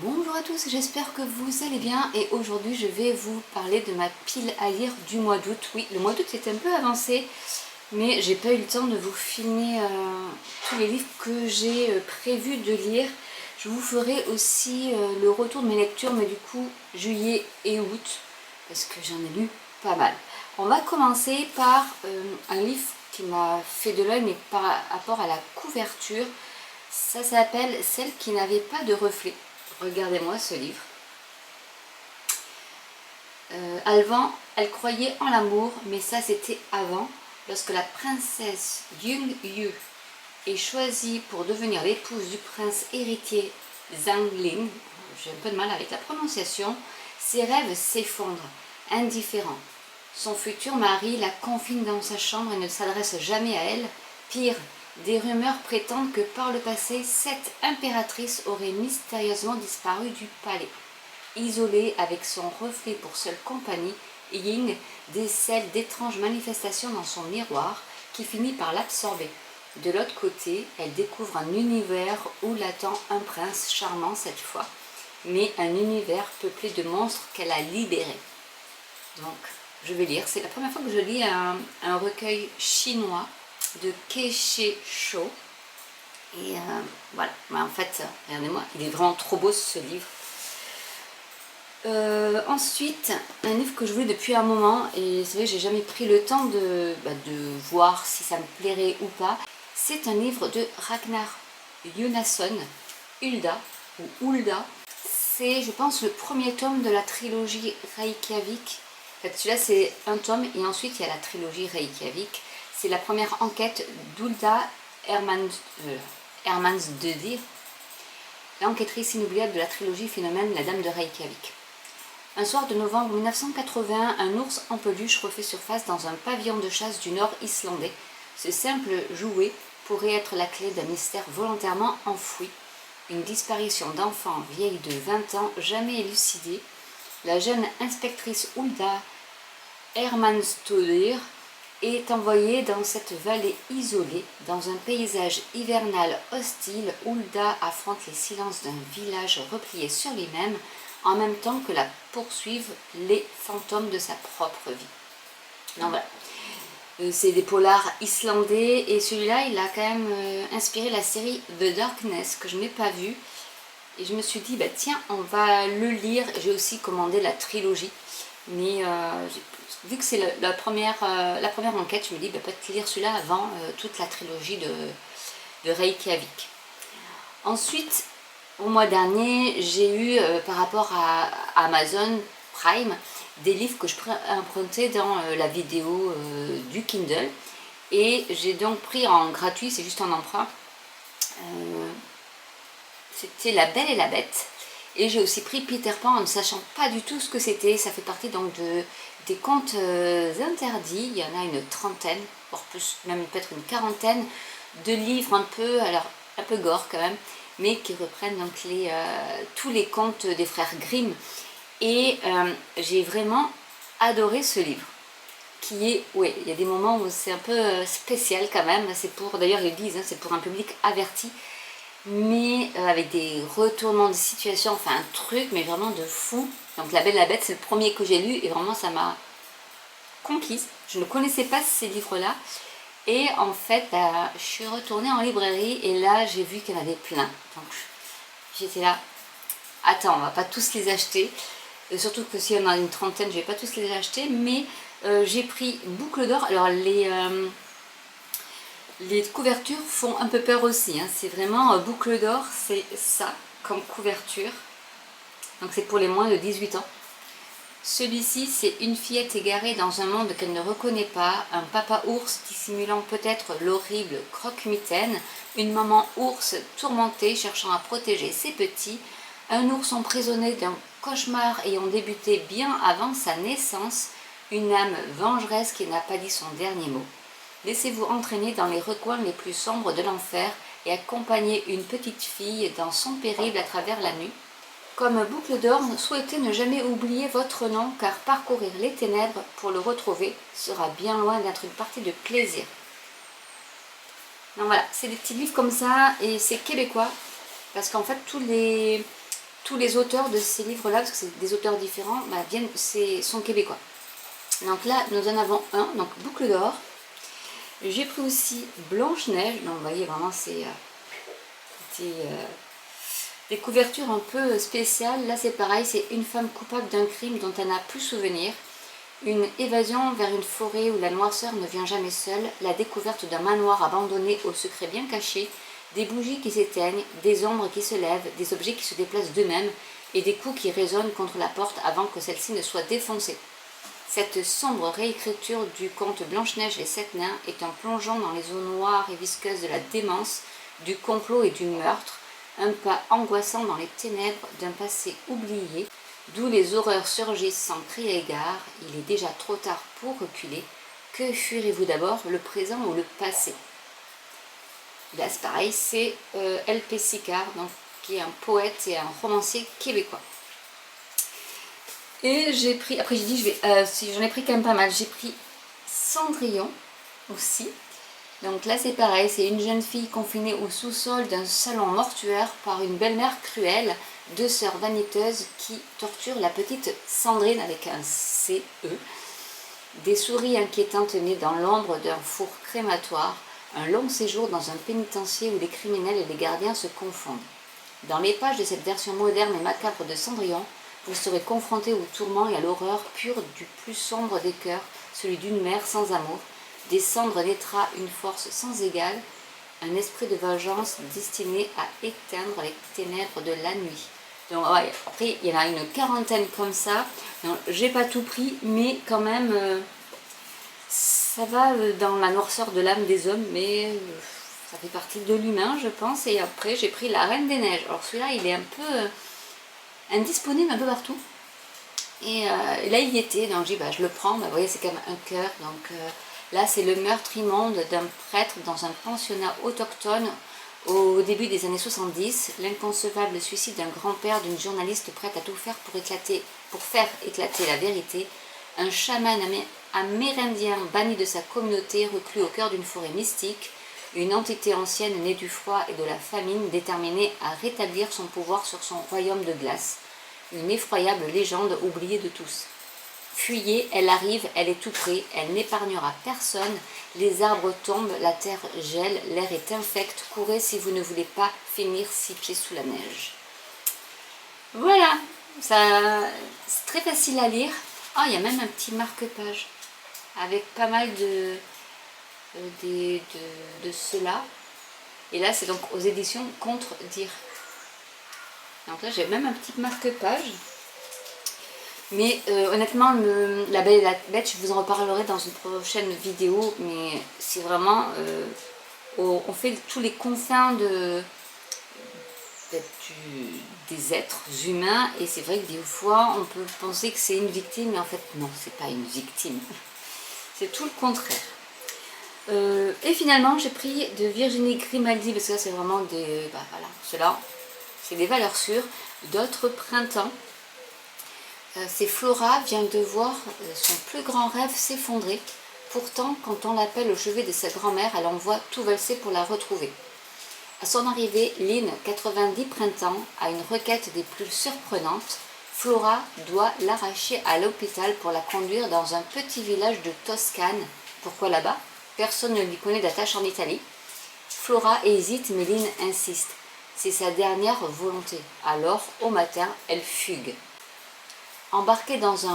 Bonjour à tous, j'espère que vous allez bien et aujourd'hui je vais vous parler de ma pile à lire du mois d'août. Oui, le mois d'août est un peu avancé, mais j'ai pas eu le temps de vous filmer tous les livres que j'ai prévu de lire. Je vous ferai aussi le retour de mes lectures, mais du coup juillet et août, parce que j'en ai lu pas mal. On va commencer par un livre qui m'a fait de l'œil, mais par rapport à la couverture. Ça s'appelle Celle qui n'avait pas de reflet. Regardez-moi ce livre. Alvan, elle croyait en l'amour, mais ça c'était avant, lorsque la princesse Yung Yu est choisie pour devenir l'épouse du prince héritier Zhang Ling. J'ai un peu de mal avec la prononciation. Ses rêves s'effondrent, indifférents. Son futur mari la confine dans sa chambre et ne s'adresse jamais à elle. Pire, des rumeurs prétendent que par le passé, cette impératrice aurait mystérieusement disparu du palais. Isolée avec son reflet pour seule compagnie, Ying décèle d'étranges manifestations dans son miroir qui finit par l'absorber. De l'autre côté, elle découvre un univers où l'attend un prince charmant cette fois, mais un univers peuplé de monstres qu'elle a libérés. Donc, je vais lire. C'est la première fois que je lis un recueil chinois de Keishe Shou. Et voilà, mais en fait, regardez-moi, il est vraiment trop beau ce livre. Ensuite, un livre que je voulais depuis un moment, et c'est vrai que j'ai jamais pris le temps de voir si ça me plairait ou pas. C'est un livre de Ragnar Jonasson, Hulda, ou Hulda. C'est, je pense, le premier tome de la trilogie Reykjavik. En fait, celui-là, c'est un tome, et ensuite, il y a la trilogie Reykjavik. C'est la première enquête d'Hulda Hermansdóttir, l'enquêtrice inoubliable de la trilogie Phénomène, la Dame de Reykjavik. Un soir de novembre 1980, un ours en peluche refait surface dans un pavillon de chasse du nord islandais. Ce simple jouet pourrait être la clé d'un mystère volontairement enfoui. Une disparition d'enfant vieille de 20 ans, jamais élucidée. La jeune inspectrice Hulda Hermansdóttir est envoyée dans cette vallée isolée, dans un paysage hivernal hostile. Hulda affronte les silences d'un village replié sur lui-même, en même temps que la poursuivent les fantômes de sa propre vie. Donc voilà, c'est des polars islandais, et celui-là, il a quand même inspiré la série The Darkness, que je n'ai pas vue. Et je me suis dit, bah tiens, on va le lire. J'ai aussi commandé la trilogie. Mais vu que c'est la première enquête, je me dis, bah, peut-être lire celui-là avant toute la trilogie de Reykjavik. Ensuite, au mois dernier, j'ai eu, par rapport à Amazon Prime, des livres que je pourrais emprunter dans la vidéo du Kindle. Et j'ai donc pris en gratuit, c'est juste un emprunt. C'était La Belle et la Bête. Et j'ai aussi pris Peter Pan en ne sachant pas du tout ce que c'était. Ça fait partie donc des contes interdits. Il y en a une trentaine, voire plus, même peut-être une quarantaine de livres un peu gore quand même, mais qui reprennent donc tous les contes des frères Grimm. Et j'ai vraiment adoré ce livre. Qui est, oui, il y a des moments où c'est un peu spécial quand même. C'est pour, d'ailleurs ils disent, hein, c'est pour un public averti. Mais avec des retournements de situation, enfin un truc, mais vraiment de fou. Donc La Belle et la Bête, c'est le premier que j'ai lu, et vraiment ça m'a conquise. Je ne connaissais pas ces livres-là. Et en fait, je suis retournée en librairie, et là, j'ai vu qu'il y en avait plein. Donc j'étais là, attends, on va pas tous les acheter. Surtout que s'il y en a une trentaine, je vais pas tous les acheter. Mais j'ai pris Boucle d'Or. Alors les couvertures font un peu peur aussi, hein. C'est vraiment Boucle d'Or, c'est ça comme couverture. Donc c'est pour les moins de 18 ans. Celui-ci, c'est une fillette égarée dans un monde qu'elle ne reconnaît pas, un papa ours dissimulant peut-être l'horrible croque-mitaine, une maman ours tourmentée cherchant à protéger ses petits, un ours emprisonné d'un cauchemar ayant débuté bien avant sa naissance, une âme vengeresse qui n'a pas dit son dernier mot. Laissez-vous entraîner dans les recoins les plus sombres de l'enfer et accompagner une petite fille dans son périple à travers la nuit. Comme Boucle d'Or, souhaitez ne jamais oublier votre nom, car parcourir les ténèbres pour le retrouver sera bien loin d'être une partie de plaisir. Donc voilà, c'est des petits livres comme ça, et c'est québécois, parce qu'en fait tous les tous les auteurs de ces livres-là, parce que c'est des auteurs différents, bah, sont québécois. Donc là, nous en avons un, donc Boucle d'or. J'ai pris aussi Blanche-Neige. Donc vous voyez, vraiment, c'est des couvertures un peu spéciales. Là, c'est pareil, c'est une femme coupable d'un crime dont elle n'a plus souvenir. Une évasion vers une forêt où la noirceur ne vient jamais seule. La découverte d'un manoir abandonné au secret bien caché. Des bougies qui s'éteignent, des ombres qui se lèvent, des objets qui se déplacent d'eux-mêmes et des coups qui résonnent contre la porte avant que celle-ci ne soit défoncée. Cette sombre réécriture du conte Blanche-Neige et les 7 nains est un plongeon dans les eaux noires et visqueuses de la démence, du complot et du meurtre, un pas angoissant dans les ténèbres d'un passé oublié, d'où les horreurs surgissent sans cri et égard. Il est déjà trop tard pour reculer. Que fuirez-vous d'abord, le présent ou le passé? Là c'est pareil, c'est L.P. Sicard, donc, qui est un poète et un romancier québécois. Et j'ai pris, après j'ai dit, si j'en ai pris quand même pas mal, j'ai pris Cendrillon aussi. Donc là c'est pareil, c'est une jeune fille confinée au sous-sol d'un salon mortuaire par une belle-mère cruelle, deux sœurs vaniteuses qui torturent la petite Sandrine avec un C-E. Des souris inquiétantes nées dans l'ombre d'un four crématoire, un long séjour dans un pénitencier où les criminels et les gardiens se confondent. Dans les pages de cette version moderne et macabre de Cendrillon, vous serez confronté au tourment et à l'horreur pure du plus sombre des cœurs, celui d'une mère sans amour. Des cendres naîtra une force sans égale, un esprit de vengeance destiné à éteindre les ténèbres de la nuit. Donc ouais, après, il y en a une quarantaine comme ça. J'ai pas tout pris, mais quand même, ça va dans la noirceur de l'âme des hommes, mais ça fait partie de l'humain, je pense. Et après, j'ai pris La Reine des Neiges. Alors celui-là, il est un peu indisponible un peu partout. Et là, il y était, donc j'ai dit, bah, je le prends. Bah, vous voyez, c'est quand même un cœur. Donc là, c'est le meurtre immonde d'un prêtre dans un pensionnat autochtone au début des années 70. L'inconcevable suicide d'un grand-père d'une journaliste prête à tout faire pour faire éclater la vérité. Un chaman amérindien banni de sa communauté, reclus au cœur d'une forêt mystique. Une entité ancienne née du froid et de la famine, déterminée à rétablir son pouvoir sur son royaume de glace. Une effroyable légende oubliée de tous. Fuyez, elle arrive, elle est tout près, elle n'épargnera personne. Les arbres tombent, la terre gèle, l'air est infect. Courez si vous ne voulez pas finir 6 pieds sous la neige. Voilà, c'est très facile à lire. Ah, il y a même un petit marque-page avec pas mal de ceux-là. Et là, c'est donc aux éditions Contre-Dire. Donc là, j'ai même un petit marque-page. Mais honnêtement, La Belle et la Bête, je vous en reparlerai dans une prochaine vidéo. Mais c'est vraiment... on fait tous les confins des êtres humains. Et c'est vrai que des fois, on peut penser que c'est une victime. Mais en fait, non, c'est pas une victime. C'est tout le contraire. Et finalement, j'ai pris de Virginie Grimaldi, parce que là, c'est vraiment des... Bah, voilà, ceux-là, c'est des valeurs sûres. D'autres printemps. C'est Flora vient de voir son plus grand rêve s'effondrer. Pourtant, quand on l'appelle au chevet de sa grand-mère, elle envoie tout valser pour la retrouver. À son arrivée, Lynn, 90 printemps, a une requête des plus surprenantes. Flora doit l'arracher à l'hôpital pour la conduire dans un petit village de Toscane. Pourquoi là-bas? Personne ne lui connaît d'attache en Italie. Flora hésite, mais Lynn insiste. C'est sa dernière volonté. Alors, au matin, elle fugue. Embarquée dans un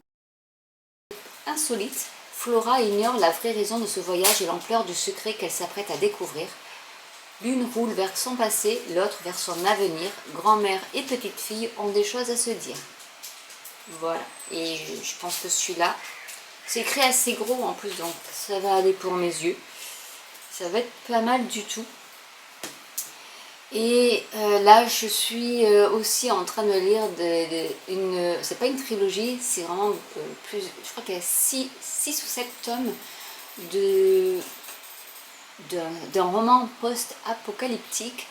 insolite, Flora ignore la vraie raison de ce voyage et l'ampleur du secret qu'elle s'apprête à découvrir. L'une roule vers son passé, l'autre vers son avenir. Grand-mère et petite-fille ont des choses à se dire. Voilà, et je pense que celui-là, c'est écrit assez gros en plus, donc ça va aller pour mes yeux. Ça va être pas mal du tout. Et là, je suis aussi en train de lire c'est pas une trilogie, c'est vraiment plus, je crois qu'il y a 6 ou 7 tomes d'un roman post-apocalyptique.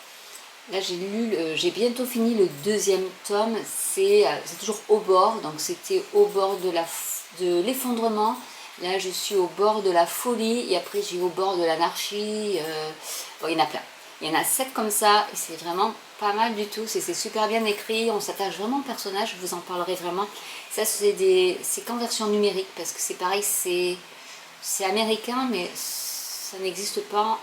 Là, j'ai bientôt fini le 2e tome, c'est toujours au bord, donc c'était au bord de l'effondrement. Là, je suis au bord de la folie, et après j'ai au bord de l'anarchie, bon, il y en a plein. Il y en a 7 comme ça et c'est vraiment pas mal du tout. C'est super bien écrit, on s'attache vraiment au personnage, je vous en parlerai vraiment. Ça c'est qu'en version numérique parce que c'est pareil, c'est américain mais ça n'existe pas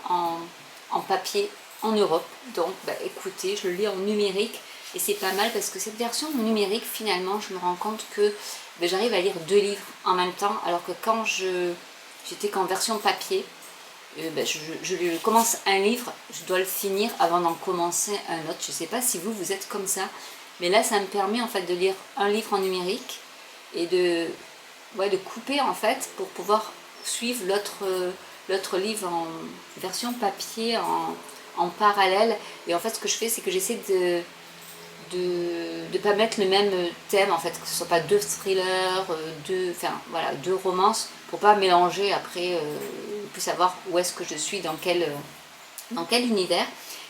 en papier en Europe. Donc bah, écoutez, je le lis en numérique et c'est pas mal parce que cette version numérique finalement je me rends compte que bah, j'arrive à lire 2 livres en même temps alors que quand j'étais qu'en version papier, ben, je commence un livre, je dois le finir avant d'en commencer un autre. Je ne sais pas si vous êtes comme ça, mais là ça me permet en fait de lire un livre en numérique et de couper en fait pour pouvoir suivre l'autre livre en version papier en parallèle. Et en fait ce que je fais c'est que j'essaie de ne pas mettre le même thème, en fait, que ce soit pas 2 thrillers, deux romances, pour pas mélanger après, plus savoir où est-ce que je suis, dans quel univers.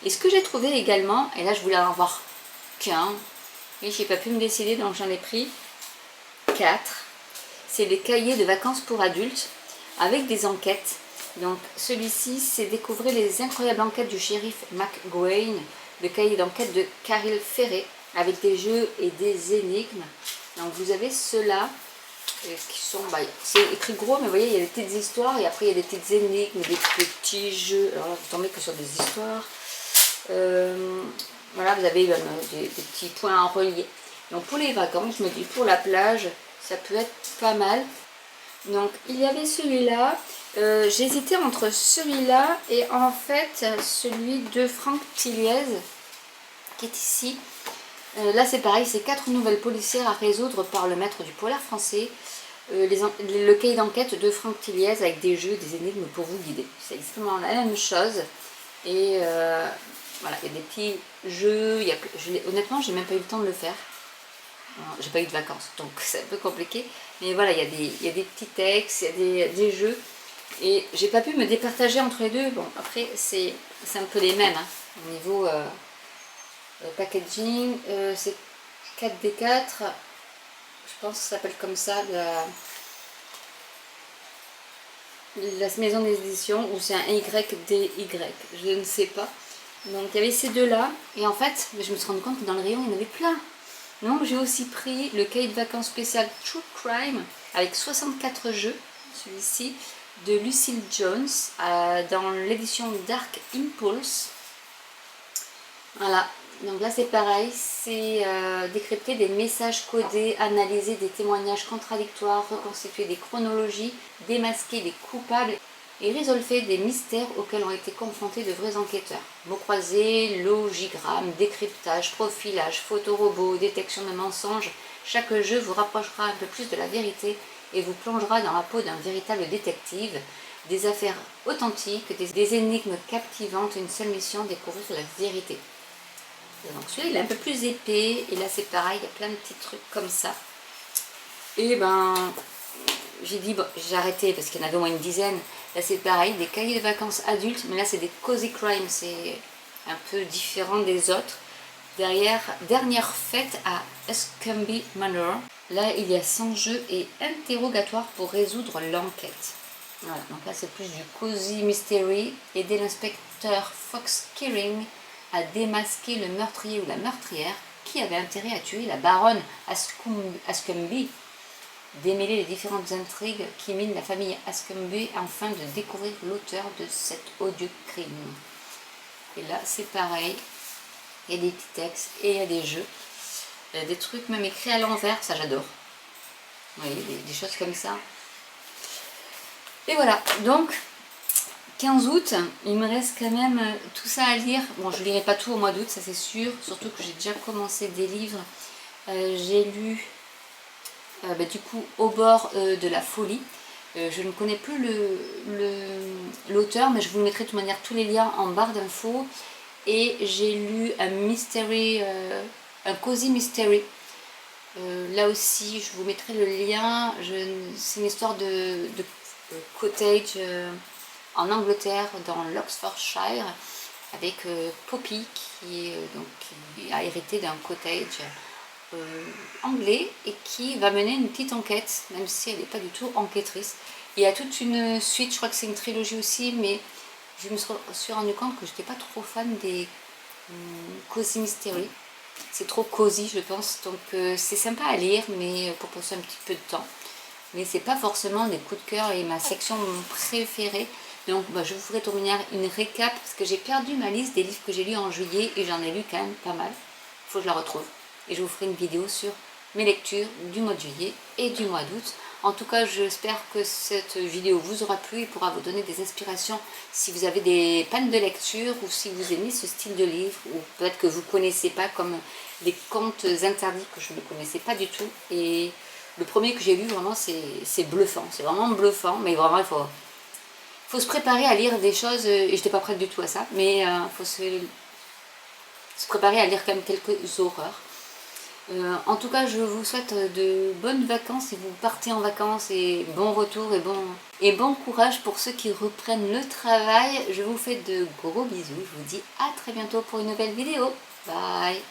Et ce que j'ai trouvé également, et là je voulais en avoir qu'un, mais j'ai pas pu me décider, donc j'en ai pris 4. C'est les cahiers de vacances pour adultes, avec des enquêtes. Donc celui-ci, c'est découvrir les incroyables enquêtes du shérif McGuane, le cahier d'enquête de Caril Ferret, avec des jeux et des énigmes. Donc vous avez ceux-là, qui sont, bah, c'est écrit gros, mais vous voyez, il y a des petites histoires, et après il y a des petites énigmes, des petits jeux. Alors là, vous tombez que sur des histoires. Voilà, vous avez des petits points à relier. Donc pour les vacances, je me dis, pour la plage, ça peut être pas mal. Donc il y avait celui-là, j'hésitais entre celui-là et en fait celui de Franck Tilliez qui est ici. Là c'est pareil, c'est 4 nouvelles policières à résoudre par le maître du polar français. Le cahier d'enquête de Franck Tilliez avec des jeux, des énigmes pour vous guider. C'est exactement la même chose. Et voilà, il y a des petits jeux, honnêtement j'ai même pas eu le temps de le faire. J'ai pas eu de vacances, donc c'est un peu compliqué. Mais voilà, il y a des petits textes, il y a des jeux. Et j'ai pas pu me départager entre les deux. Bon, après, c'est un peu les mêmes. Hein. Au niveau packaging, c'est 4D4. Je pense que ça s'appelle comme ça, la maison d'édition, ou c'est un YDY. Je ne sais pas. Donc il y avait ces deux-là. Et en fait, je me suis rendu compte que dans le rayon, il y en avait plein. Donc j'ai aussi pris le cahier de vacances spécial True Crime avec 64 jeux, celui-ci, de Lucille Jones, dans l'édition Dark Impulse. Voilà, donc là c'est pareil, c'est décrypter des messages codés, analyser des témoignages contradictoires, reconstituer des chronologies, démasquer des coupables et résolver des mystères auxquels ont été confrontés de vrais enquêteurs. Mots croisés, logigrammes, décryptage, profilage, photorobot, détection de mensonges, chaque jeu vous rapprochera un peu plus de la vérité et vous plongera dans la peau d'un véritable détective. Des affaires authentiques, des énigmes captivantes, une seule mission, découvrir la vérité. Et donc celui-là il est un peu plus épais, et là c'est pareil, il y a plein de petits trucs comme ça. Et ben j'ai dit, bon, j'ai arrêté parce qu'il y en avait au moins une dizaine. Là c'est pareil, des cahiers de vacances adultes, mais là c'est des cozy crime, c'est un peu différent des autres. Derrière, dernière fête à Escumby Manor. Là il y a 100 jeux et interrogatoires pour résoudre l'enquête. Voilà, donc là c'est plus du cozy mystery. Aider l'inspecteur Fox Kearing à démasquer le meurtrier ou la meurtrière qui avait intérêt à tuer la baronne Ascumby. Démêler les différentes intrigues qui minent la famille Ascumby afin de découvrir l'auteur de cet odieux crime. Et là c'est pareil, il y a des petits textes et il y a des jeux. Il y a des trucs même écrits à l'envers, ça j'adore. Vous voyez, des choses comme ça. Et voilà, donc 15 août, il me reste quand même tout ça à lire. Bon, je ne lirai pas tout au mois d'août, ça c'est sûr, surtout que j'ai déjà commencé des livres. J'ai lu du coup Au bord de la folie. Je ne connais plus l'auteur, mais je vous mettrai de toute manière tous les liens en barre d'infos. Et j'ai lu un mystery, un cozy mystery. Là aussi, je vous mettrai le lien. C'est une histoire de cottage en Angleterre, dans l'Oxfordshire, avec Poppy qui a hérité d'un cottage anglais et qui va mener une petite enquête, même si elle n'est pas du tout enquêtrice. Il y a toute une suite, je crois que c'est une trilogie aussi, mais je me suis rendu compte que je n'étais pas trop fan des Cozy Mystery. C'est trop cosy, je pense, donc c'est sympa à lire, mais pour passer un petit peu de temps. Mais c'est pas forcément des coups de cœur et ma section préférée. Donc je vous ferai terminer une récap parce que j'ai perdu ma liste des livres que j'ai lus en juillet et j'en ai lu quand même pas mal. Il faut que je la retrouve. Et je vous ferai une vidéo sur mes lectures du mois de juillet et du mois d'août. En tout cas, j'espère que cette vidéo vous aura plu et pourra vous donner des inspirations si vous avez des pannes de lecture ou si vous aimez ce style de livre ou peut-être que vous ne connaissez pas, comme les contes interdits que je ne connaissais pas du tout. Et le premier que j'ai lu, vraiment, c'est bluffant. C'est vraiment bluffant, mais vraiment, il faut se préparer à lire des choses, et je n'étais pas prête du tout à ça, mais il faut se préparer à lire quand même quelques horreurs. En tout cas, je vous souhaite de bonnes vacances si vous partez en vacances et bon retour et bon courage pour ceux qui reprennent le travail. Je vous fais de gros bisous. Je vous dis à très bientôt pour une nouvelle vidéo. Bye!